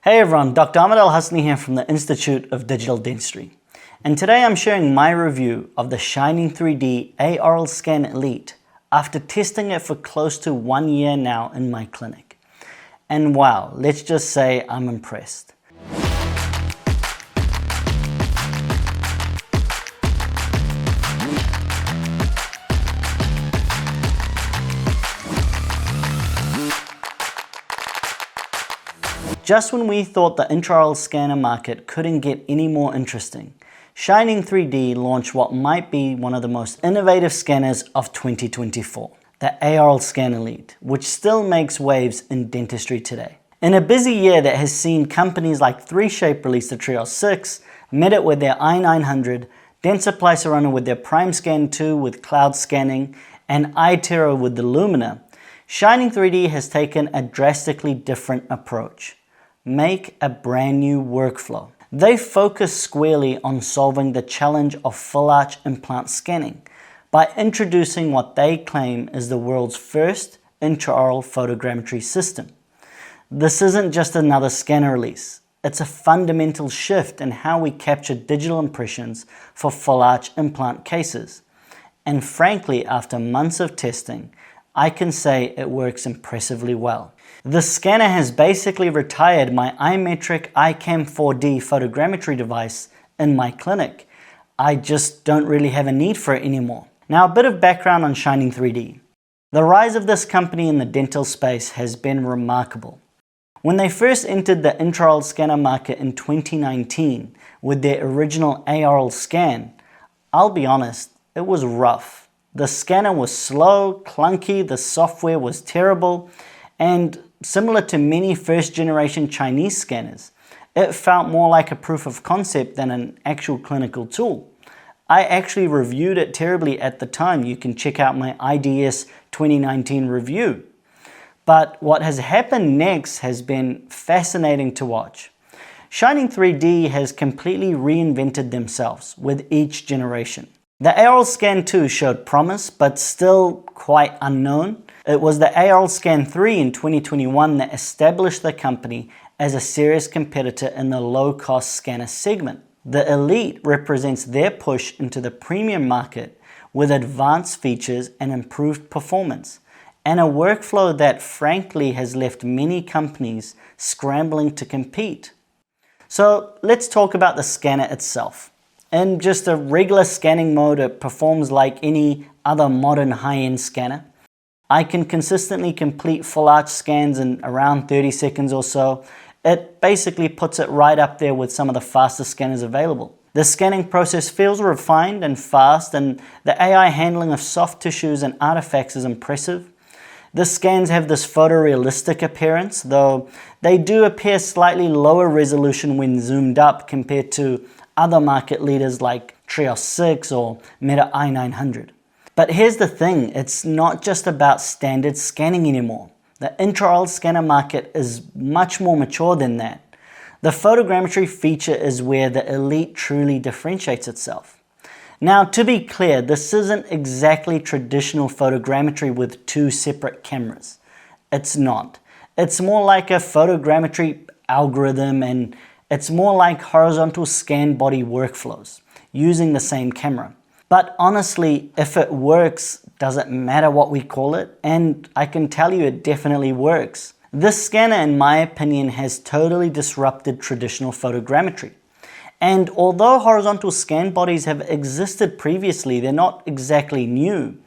Hey everyone, Dr. Ahmed Al-Hasni here from the Institute of Digital Dentistry. And today I'm sharing my review of the Shining 3D Aoralscan Elite after testing it for close to 1 year now in my clinic. And wow, let's just say I'm impressed. Just when we thought the intraoral scanner market couldn't get any more interesting, Shining 3D launched what might be one of the most innovative scanners of 2024, the Aoralscan Elite, which still makes waves in dentistry today. In a busy year that has seen companies like 3Shape release the Trio 6, Medit with their i900, Dentsply Sirona with their PrimeScan 2 with cloud scanning, and iTero with the Lumina, Shining 3D has taken a drastically different approach. Make a brand new workflow. They focus squarely on solving the challenge of full arch implant scanning by introducing what they claim is the world's first intraoral photogrammetry system. This isn't just another scanner release. It's a fundamental shift in how we capture digital impressions for full arch implant cases. And frankly, after months of testing, I can say it works impressively well. The scanner has basically retired my iMetric iCam 4D photogrammetry device in my clinic. I just don't really have a need for it anymore. Now, a bit of background on Shining 3D. The rise of this company in the dental space has been remarkable. When they first entered the intraoral scanner market in 2019 with their original Aoralscan, I'll be honest, it was rough. The scanner was slow, clunky, the software was terrible, and similar to many first-generation Chinese scanners, it felt more like a proof of concept than an actual clinical tool. I actually reviewed it terribly at the time. You can check out my IDS 2019 review. But what has happened next has been fascinating to watch. Shining 3D has completely reinvented themselves with each generation. The Aoralscan 2 showed promise, but still quite unknown. It was the Aoralscan 3 in 2021 that established the company as a serious competitor in the low-cost scanner segment. The Elite represents their push into the premium market with advanced features and improved performance, and a workflow that frankly has left many companies scrambling to compete. So let's talk about the scanner itself. In just a regular scanning mode, it performs like any other modern high-end scanner. I can consistently complete full arch scans in around 30 seconds or so. It basically puts it right up there with some of the fastest scanners available. The scanning process feels refined and fast, and the AI handling of soft tissues and artifacts is impressive. The scans have this photorealistic appearance, though they do appear slightly lower resolution when zoomed up compared to other market leaders like Trio 6 or Medit i900. But here's the thing, it's not just about standard scanning anymore. The intraoral scanner market is much more mature than that. The photogrammetry feature is where the Elite truly differentiates itself. Now, to be clear, this isn't exactly traditional photogrammetry with two separate cameras. It's not. It's more like a photogrammetry algorithm, and it's more like horizontal Scanbody workflows using the same camera. But honestly, if it works, does it matter what we call it? And I can tell you it definitely works. This scanner, in my opinion, has totally disrupted traditional photogrammetry. And although horizontal Scanbodies have existed previously, they're not exactly new.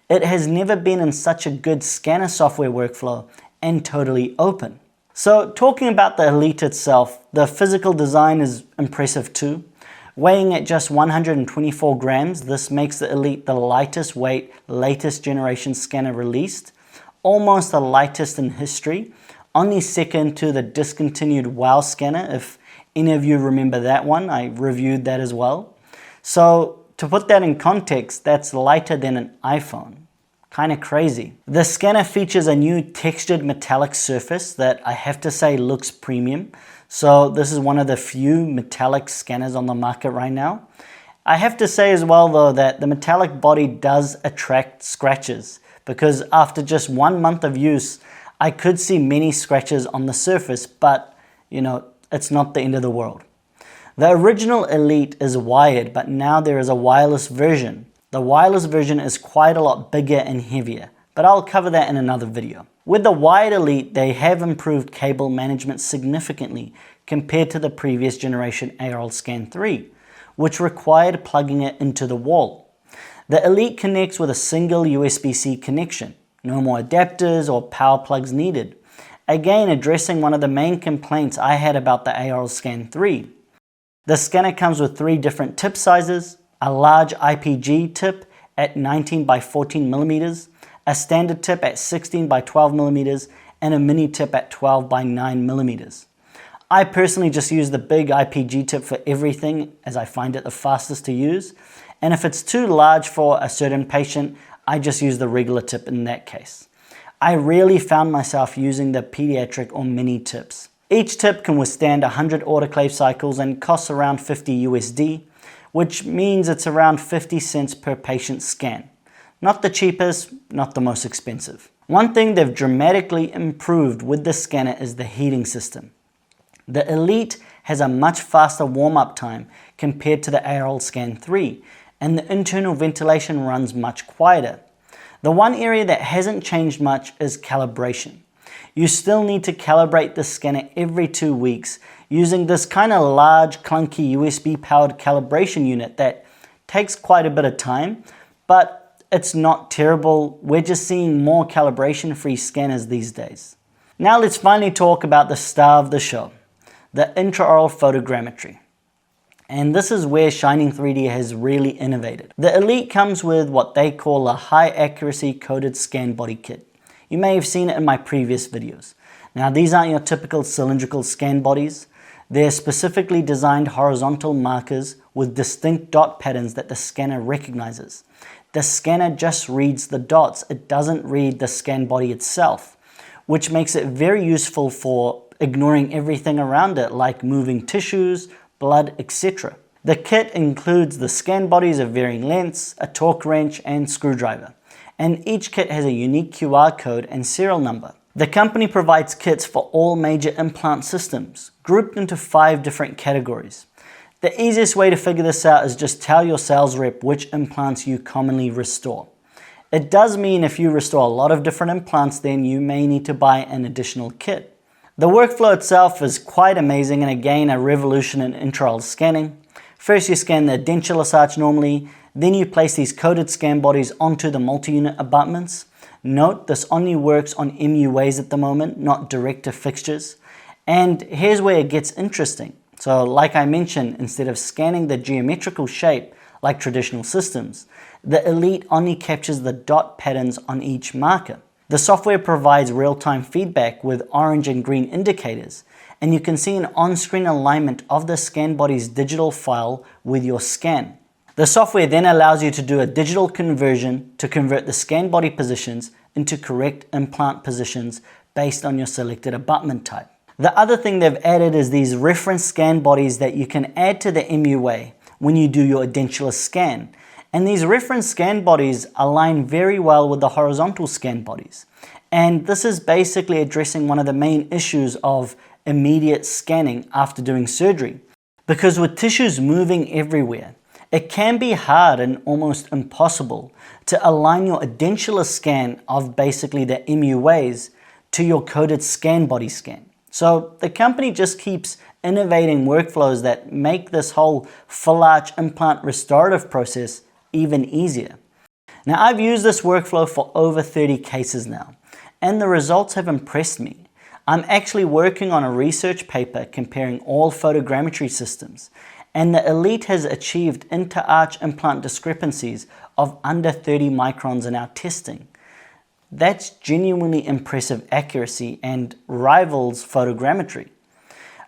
It has never been in such a good scanner software workflow and totally open. So talking about the Elite itself, the physical design is impressive too. Weighing at just 124 grams, this makes the Elite the lightest weight, latest generation scanner released, almost the lightest in history, only second to the discontinued WOW scanner. If any of you remember that one, I reviewed that as well. So to put that in context, that's lighter than an iPhone. Kind of crazy. The scanner features a new textured metallic surface that I have to say looks premium. So this is one of the few metallic scanners on the market right now. I have to say as well though that the metallic body does attract scratches, because after just 1 month of use, I could see many scratches on the surface, but it's not the end of the world. The original Elite is wired, but now there is a wireless version. The wireless version is quite a lot bigger and heavier, but I'll cover that in another video. With the wired Elite, they have improved cable management significantly compared to the previous generation Aoralscan 3, which required plugging it into the wall. The Elite connects with a single USB-C connection. No more adapters or power plugs needed. Again, addressing one of the main complaints I had about the Aoralscan 3. The scanner comes with 3 different tip sizes, a large IPG tip at 19 by 14 millimeters, a standard tip at 16 by 12 millimeters, and a mini tip at 12 by 9 millimeters. I personally just use the big IPG tip for everything, as I find it the fastest to use, and if it's too large for a certain patient, I just use the regular tip in that case. I rarely found myself using the pediatric or mini tips. Each tip can withstand 100 autoclave cycles and costs around 50 USD, which means it's around 50 cents per patient scan. Not the cheapest, not the most expensive. One thing they've dramatically improved with the scanner is the heating system. The Elite has a much faster warm-up time compared to the Aoralscan 3, and the internal ventilation runs much quieter. The one area that hasn't changed much is calibration. You still need to calibrate the scanner every 2 weeks using this kind of large, clunky USB-powered calibration unit that takes quite a bit of time, but it's not terrible. We're just seeing more calibration-free scanners these days. Now let's finally talk about the star of the show, the Intraoral Photogrammetry. And this is where Shining 3D has really innovated. The Elite comes with what they call a high accuracy coated scan body kit. You may have seen it in my previous videos. Now these aren't your typical cylindrical scan bodies. They're specifically designed horizontal markers with distinct dot patterns that the scanner recognizes. The scanner just reads the dots, it doesn't read the scan body itself, which makes it very useful for ignoring everything around it, like moving tissues, blood, etc. The kit includes the scan bodies of varying lengths, a torque wrench, and screwdriver. And each kit has a unique QR code and serial number. The company provides kits for all major implant systems, grouped into 5 different categories. The easiest way to figure this out is just tell your sales rep which implants you commonly restore. It does mean if you restore a lot of different implants, then you may need to buy an additional kit. The workflow itself is quite amazing and again a revolution in intraoral scanning. First you scan the dentulous arch normally, then you place these coated scan bodies onto the multi-unit abutments. Note this only works on MUAs at the moment, not direct to fixtures. And here's where it gets interesting. So like I mentioned, instead of scanning the geometrical shape like traditional systems, the Elite only captures the dot patterns on each marker. The software provides real-time feedback with orange and green indicators, and you can see an on-screen alignment of the scan body's digital file with your scan. The software then allows you to do a digital conversion to convert the scan body positions into correct implant positions based on your selected abutment type. The other thing they've added is these reference scan bodies that you can add to the MUA when you do your edentulous scan. And these reference scan bodies align very well with the horizontal scan bodies. And this is basically addressing one of the main issues of immediate scanning after doing surgery. Because with tissues moving everywhere, it can be hard and almost impossible to align your edentulous scan of basically the MUAs to your coded scan body scan. So the company just keeps innovating workflows that make this whole full arch implant restorative process even easier. Now I've used this workflow for over 30 cases now, and the results have impressed me. I'm actually working on a research paper comparing all photogrammetry systems, and the Elite has achieved inter-arch implant discrepancies of under 30 microns in our testing. That's genuinely impressive accuracy and rivals photogrammetry.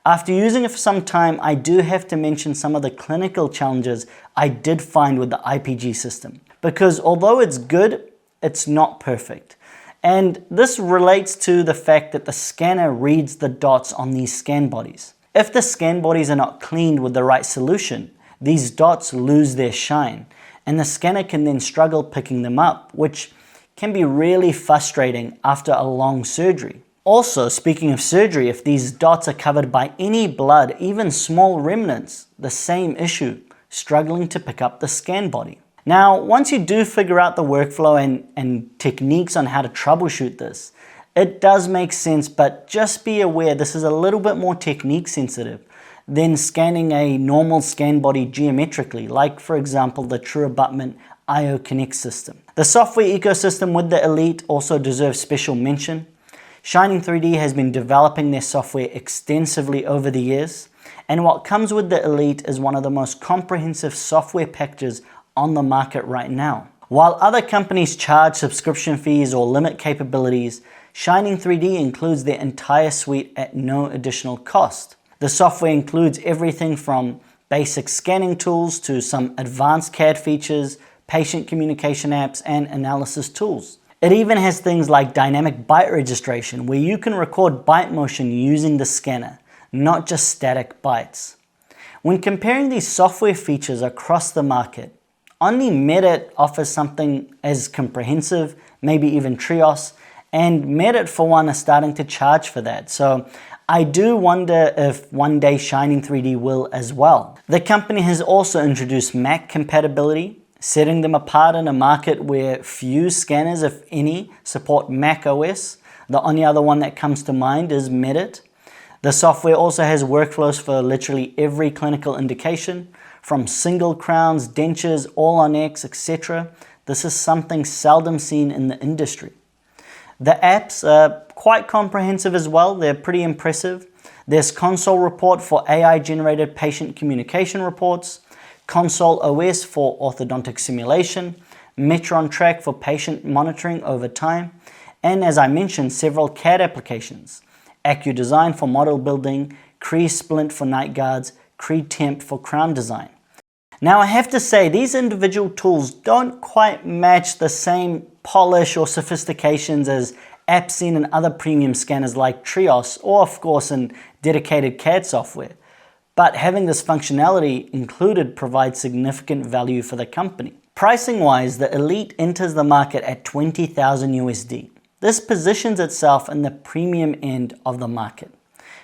After using it for some time, I do have to mention some of the clinical challenges I did find with the IPG system. Because although it's good, it's not perfect. And this relates to the fact that the scanner reads the dots on these scan bodies. If the scan bodies are not cleaned with the right solution, these dots lose their shine, and the scanner can then struggle picking them up, which can be really frustrating after a long surgery. Also, speaking of surgery, if these dots are covered by any blood, even small remnants, the same issue, struggling to pick up the scan body. Now, once you do figure out the workflow and techniques on how to troubleshoot this, it does make sense, but just be aware this is a little bit more technique sensitive than scanning a normal scan body geometrically, like for example the True Abutment IO Connect system. The software ecosystem with the Elite also deserves special mention. Shining 3D has been developing their software extensively over the years, and what comes with the Elite is one of the most comprehensive software packages on the market right now. While other companies charge subscription fees or limit capabilities, Shining 3D includes their entire suite at no additional cost. The software includes everything from basic scanning tools to some advanced CAD features, patient communication apps, and analysis tools. It even has things like dynamic bite registration, where you can record bite motion using the scanner, not just static bites. When comparing these software features across the market, only Medit offers something as comprehensive, maybe even Trios, and Medit for one are starting to charge for that. So I do wonder if one day Shining 3D will as well. The company has also introduced Mac compatibility, setting them apart in a market where few scanners, if any, support Mac OS. The only other one that comes to mind is Medit. The software also has workflows for literally every clinical indication, from single crowns, dentures, all on X, etc. This is something seldom seen in the industry. The apps are quite comprehensive as well. They're pretty impressive. There's Console Report for AI-generated patient communication reports, Console OS for orthodontic simulation, Metron Track for patient monitoring over time, and as I mentioned, several CAD applications, AccuDesign for model building, Cree Splint for night guards, Cree Temp for crown design. Now I have to say, these individual tools don't quite match the same polish or sophistications as apps seen in other premium scanners like Trios, or of course in dedicated CAD software. But having this functionality included provides significant value for the company. Pricing wise, the Elite enters the market at $20,000 USD. This positions itself in the premium end of the market.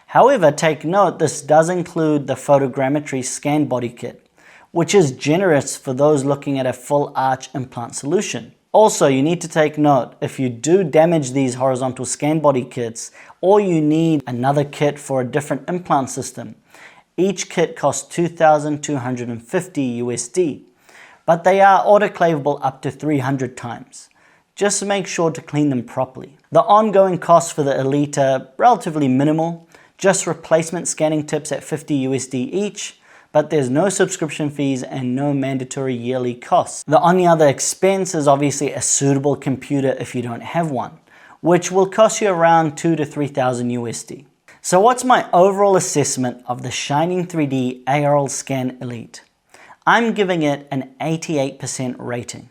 However, take note, this does include the Photogrammetry scan body kit, which is generous for those looking at a full arch implant solution. Also, you need to take note, if you do damage these horizontal scan body kits, or you need another kit for a different implant system, each kit costs $2,250 USD, but they are autoclavable up to 300 times. Just make sure to clean them properly. The ongoing costs for the Elite are relatively minimal, just replacement scanning tips at $50 USD each, but there's no subscription fees and no mandatory yearly costs. The only other expense is obviously a suitable computer if you don't have one, which will cost you around $2,000 to $3,000 USD. So what's my overall assessment of the Shining 3D Aoralscan Elite? I'm giving it an 88% rating.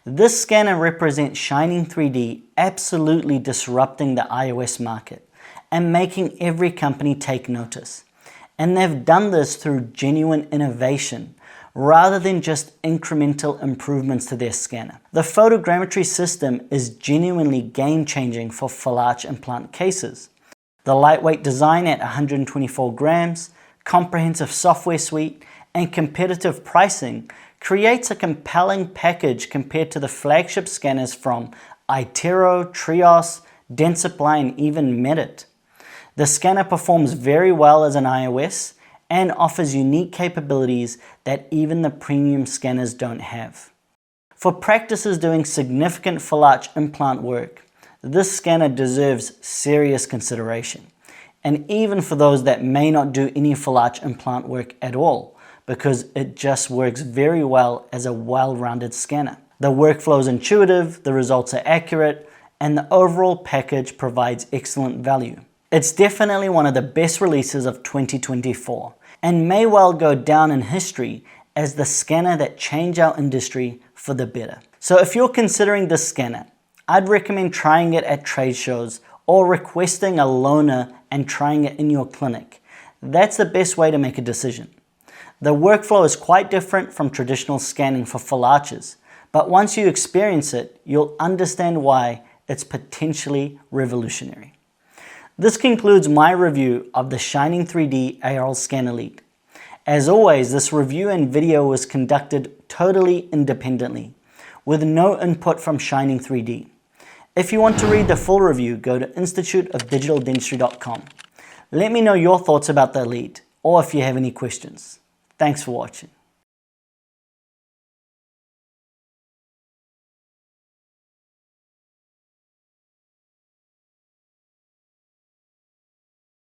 This scanner represents Shining 3D absolutely disrupting the iOS market and making every company take notice. And they've done this through genuine innovation rather than just incremental improvements to their scanner. The photogrammetry system is genuinely game-changing for full arch implant cases. The lightweight design at 124 grams, comprehensive software suite, and competitive pricing creates a compelling package compared to the flagship scanners from iTero, Trios, Dentistry, and even Medit. The scanner performs very well as an iOS and offers unique capabilities that even the premium scanners don't have. For practices doing significant full arch implant work, this scanner deserves serious consideration. And even for those that may not do any full arch implant work at all, because it just works very well as a well-rounded scanner. The workflow is intuitive, the results are accurate, and the overall package provides excellent value. It's definitely one of the best releases of 2024 and may well go down in history as the scanner that changed our industry for the better. So if you're considering this scanner, I'd recommend trying it at trade shows or requesting a loaner and trying it in your clinic. That's the best way to make a decision. The workflow is quite different from traditional scanning for full arches, but once you experience it, you'll understand why it's potentially revolutionary. This concludes my review of the Shining 3D Aoralscan Elite. As always, this review and video was conducted totally independently, with no input from Shining 3D. If you want to read the full review, go to instituteofdigitaldentistry.com. Let me know your thoughts about the Elite, or if you have any questions. Thanks for watching.